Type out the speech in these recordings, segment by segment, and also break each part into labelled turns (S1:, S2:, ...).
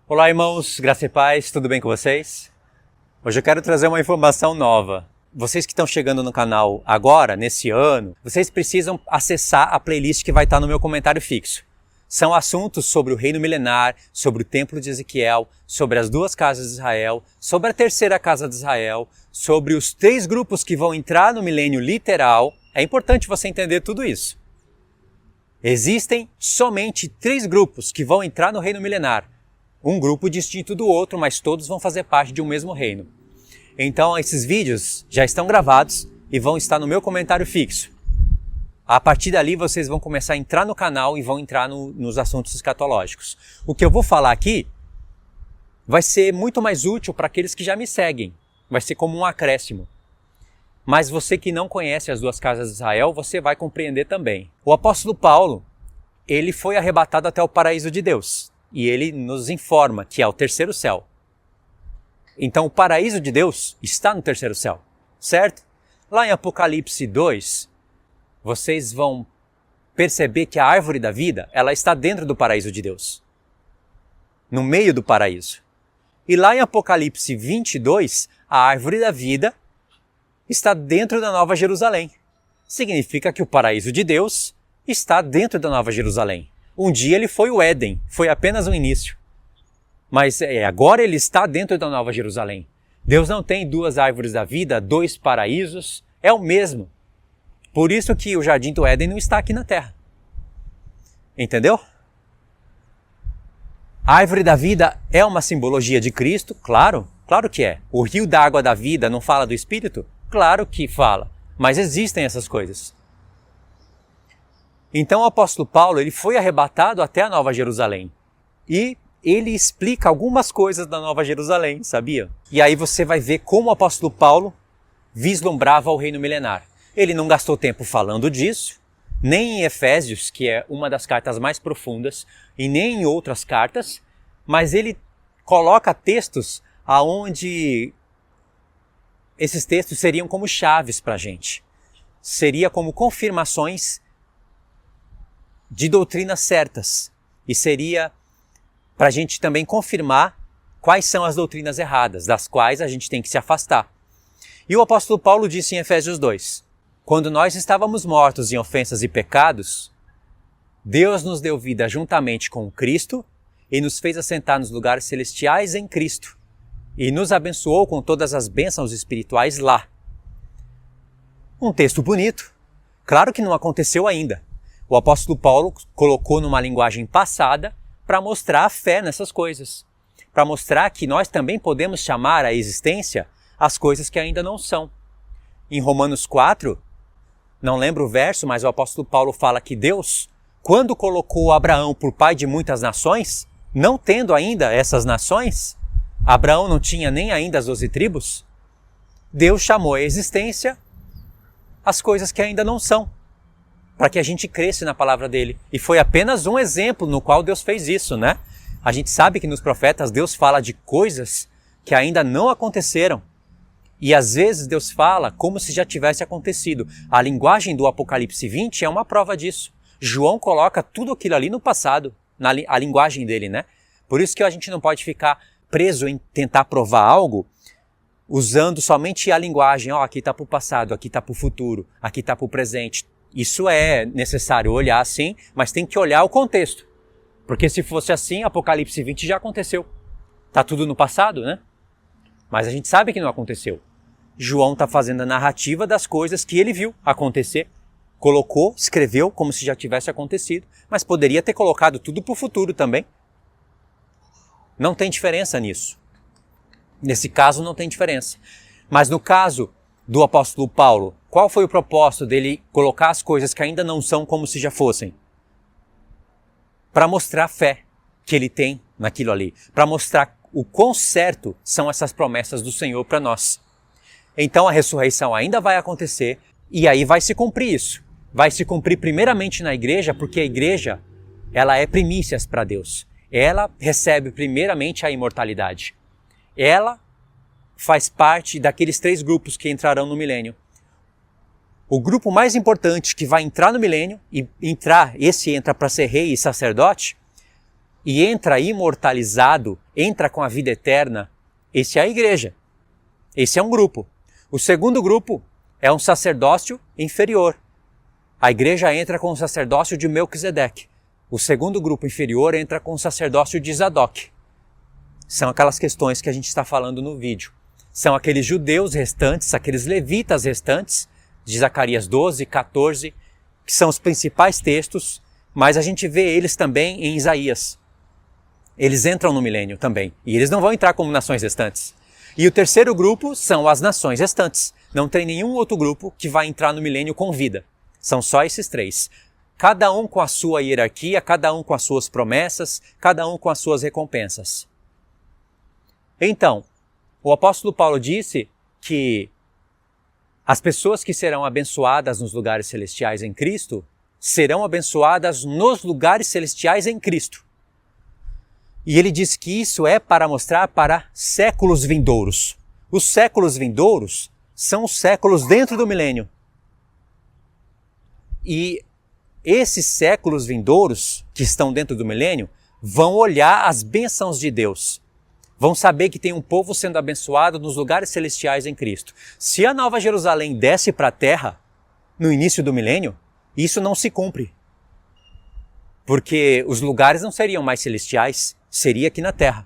S1: Olá, irmãos, graça e paz, tudo bem com vocês? Hoje eu quero trazer uma informação nova. Vocês que estão chegando no canal agora, nesse ano, vocês precisam acessar a playlist que vai estar no meu comentário fixo. São assuntos sobre o reino milenar, sobre o templo de Ezequiel, sobre as duas casas de Israel, sobre a terceira casa de Israel, sobre os 3 grupos que vão entrar no milênio literal. É importante você entender tudo isso. Existem somente 3 grupos que vão entrar no reino milenar. Um grupo distinto do outro, mas todos vão fazer parte de um mesmo reino. Então esses vídeos já estão gravados e vão estar no meu comentário fixo. A partir dali vocês vão começar a entrar no canal e vão entrar nos assuntos escatológicos. O que eu vou falar aqui vai ser muito mais útil para aqueles que já me seguem. Vai ser como um acréscimo. Mas você que não conhece as duas casas de Israel, você vai compreender também. O apóstolo Paulo, ele foi arrebatado até o paraíso de Deus. E ele nos informa que é o terceiro céu. Então o paraíso de Deus está no terceiro céu, certo? Lá em Apocalipse 2, vocês vão perceber que a árvore da vida, ela está dentro do paraíso de Deus. No meio do paraíso. E lá em Apocalipse 22, a árvore da vida está dentro da Nova Jerusalém. Significa que o paraíso de Deus está dentro da Nova Jerusalém. Um dia ele foi o Éden, foi apenas um início. Mas agora ele está dentro da Nova Jerusalém. Deus não tem 2 árvores da vida, 2 paraísos, é o mesmo. Por isso que o Jardim do Éden não está aqui na Terra. Entendeu? A árvore da vida é uma simbologia de Cristo? Claro que é. O rio da água da vida não fala do Espírito? Claro que fala, mas existem essas coisas. Então o apóstolo Paulo ele foi arrebatado até a Nova Jerusalém e ele explica algumas coisas da Nova Jerusalém, sabia? E aí você vai ver como o apóstolo Paulo vislumbrava o reino milenar. Ele não gastou tempo falando disso, nem em Efésios, que é uma das cartas mais profundas, e nem em outras cartas, mas ele coloca textos aonde esses textos seriam como chaves para a gente. Seria como confirmações de doutrinas certas. E seria para a gente também confirmar quais são as doutrinas erradas, das quais a gente tem que se afastar. E o apóstolo Paulo disse em Efésios 2, quando nós estávamos mortos em ofensas e pecados, Deus nos deu vida juntamente com Cristo e nos fez assentar nos lugares celestiais em Cristo e nos abençoou com todas as bênçãos espirituais lá. Um texto bonito. Claro que não aconteceu ainda. O apóstolo Paulo colocou numa linguagem passada para mostrar a fé nessas coisas. Para mostrar que nós também podemos chamar à existência as coisas que ainda não são. Em Romanos 4, não lembro o verso, mas o apóstolo Paulo fala que Deus, quando colocou Abraão por pai de muitas nações, não tendo ainda essas nações, Abraão não tinha nem ainda as 12 tribos, Deus chamou à existência as coisas que ainda não são, para que a gente cresça na palavra dele. E foi apenas um exemplo no qual Deus fez isso, né? A gente sabe que nos profetas Deus fala de coisas que ainda não aconteceram. E às vezes Deus fala como se já tivesse acontecido. A linguagem do Apocalipse 20 é uma prova disso. João coloca tudo aquilo ali no passado, a linguagem dele, né? Por isso que a gente não pode ficar preso em tentar provar algo usando somente a linguagem. Aqui está para o passado, aqui está para o futuro, aqui está para o presente. Isso é necessário olhar assim, mas tem que olhar o contexto. Porque se fosse assim, Apocalipse 20 já aconteceu. Está tudo no passado, né? Mas a gente sabe que não aconteceu. João está fazendo a narrativa das coisas que ele viu acontecer. Colocou, escreveu como se já tivesse acontecido, mas poderia ter colocado tudo para o futuro também. Não tem diferença nisso. Nesse caso não tem diferença. Mas no caso do apóstolo Paulo, qual foi o propósito dele colocar as coisas que ainda não são como se já fossem? Para mostrar a fé que ele tem naquilo ali. Para mostrar o quão certo são essas promessas do Senhor para nós. Então a ressurreição ainda vai acontecer e aí vai se cumprir isso. Vai se cumprir primeiramente na igreja, porque a igreja ela é primícias para Deus. Ela recebe primeiramente a imortalidade. Ela faz parte daqueles 3 grupos que entrarão no milênio. O grupo mais importante que vai entrar no milênio, esse entra para ser rei e sacerdote, e entra imortalizado, entra com a vida eterna, esse é a igreja. Esse é um grupo. O segundo grupo é um sacerdócio inferior. A igreja entra com o sacerdócio de Melquisedeque. O segundo grupo inferior entra com o sacerdócio de Zadok. São aquelas questões que a gente está falando no vídeo. São aqueles judeus restantes, aqueles levitas restantes, de Zacarias 12, 14, que são os principais textos, mas a gente vê eles também em Isaías. Eles entram no milênio também, e eles não vão entrar como nações restantes. E o terceiro grupo são as nações restantes. Não tem nenhum outro grupo que vai entrar no milênio com vida. São só esses três. Cada um com a sua hierarquia, cada um com as suas promessas, cada um com as suas recompensas. Então, o apóstolo Paulo disse que as pessoas que serão abençoadas nos lugares celestiais em Cristo serão abençoadas nos lugares celestiais em Cristo. E ele diz que isso é para mostrar para séculos vindouros. Os séculos vindouros são os séculos dentro do milênio. E esses séculos vindouros que estão dentro do milênio vão olhar as bênçãos de Deus. Vão saber que tem um povo sendo abençoado nos lugares celestiais em Cristo. Se a Nova Jerusalém desce para a terra no início do milênio, isso não se cumpre. Porque os lugares não seriam mais celestiais, seria aqui na terra.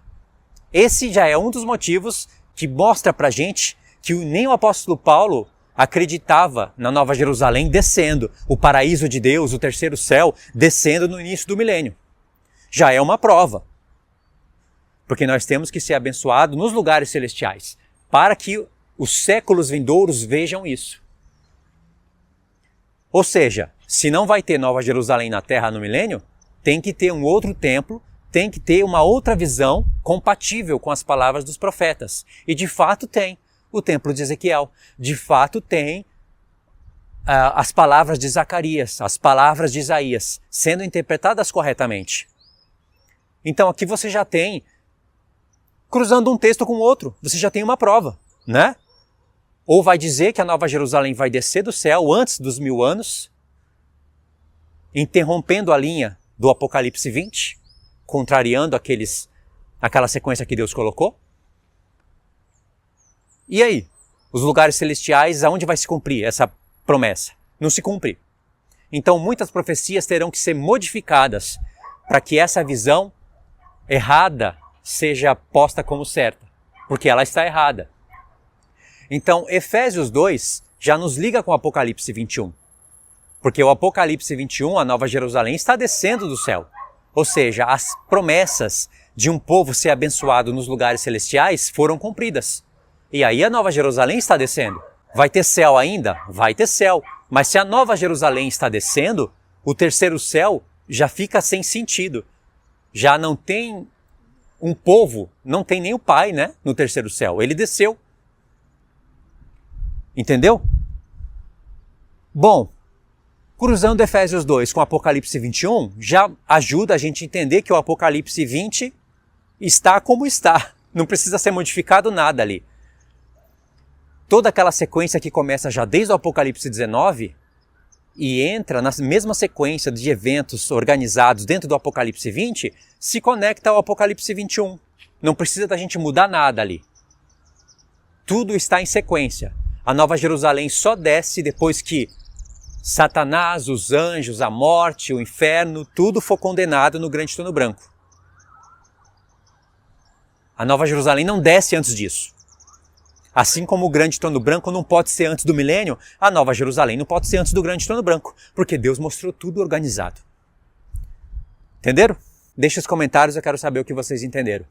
S1: Esse já é um dos motivos que mostra pra gente que nem o apóstolo Paulo acreditava na Nova Jerusalém descendo, o paraíso de Deus, o terceiro céu, descendo no início do milênio. Já é uma prova. Porque nós temos que ser abençoados nos lugares celestiais, para que os séculos vindouros vejam isso. Ou seja, se não vai ter Nova Jerusalém na terra no milênio, tem que ter um outro templo, tem que ter uma outra visão compatível com as palavras dos profetas. E de fato tem o templo de Ezequiel, de fato tem as palavras de Zacarias, as palavras de Isaías, sendo interpretadas corretamente. Então aqui você já tem, cruzando um texto com o outro, você já tem uma prova, né? Ou vai dizer que a Nova Jerusalém vai descer do céu antes dos 1000 anos, interrompendo a linha do Apocalipse 20, contrariando aquela sequência que Deus colocou. E aí? Os lugares celestiais, aonde vai se cumprir essa promessa? Não se cumpre. Então muitas profecias terão que ser modificadas para que essa visão errada seja posta como certa, porque ela está errada. Então Efésios 2 já nos liga com o Apocalipse 21. Porque o Apocalipse 21, a Nova Jerusalém, está descendo do céu. Ou seja, as promessas de um povo ser abençoado nos lugares celestiais foram cumpridas. E aí a Nova Jerusalém está descendo. Vai ter céu ainda? Vai ter céu. Mas se a Nova Jerusalém está descendo, o terceiro céu já fica sem sentido. Já não tem um povo, não tem nem o Pai, né, no terceiro céu. Ele desceu. Entendeu? Bom, cruzando Efésios 2 com Apocalipse 21, já ajuda a gente a entender que o Apocalipse 20 está como está. Não precisa ser modificado nada ali. Toda aquela sequência que começa já desde o Apocalipse 19 e entra na mesma sequência de eventos organizados dentro do Apocalipse 20, se conecta ao Apocalipse 21. Não precisa da gente mudar nada ali. Tudo está em sequência. A Nova Jerusalém só desce depois que Satanás, os anjos, a morte, o inferno, tudo for condenado no grande trono branco. A Nova Jerusalém não desce antes disso. Assim como o grande trono branco não pode ser antes do milênio, a Nova Jerusalém não pode ser antes do grande trono branco, porque Deus mostrou tudo organizado. Entenderam? Deixe os comentários, eu quero saber o que vocês entenderam.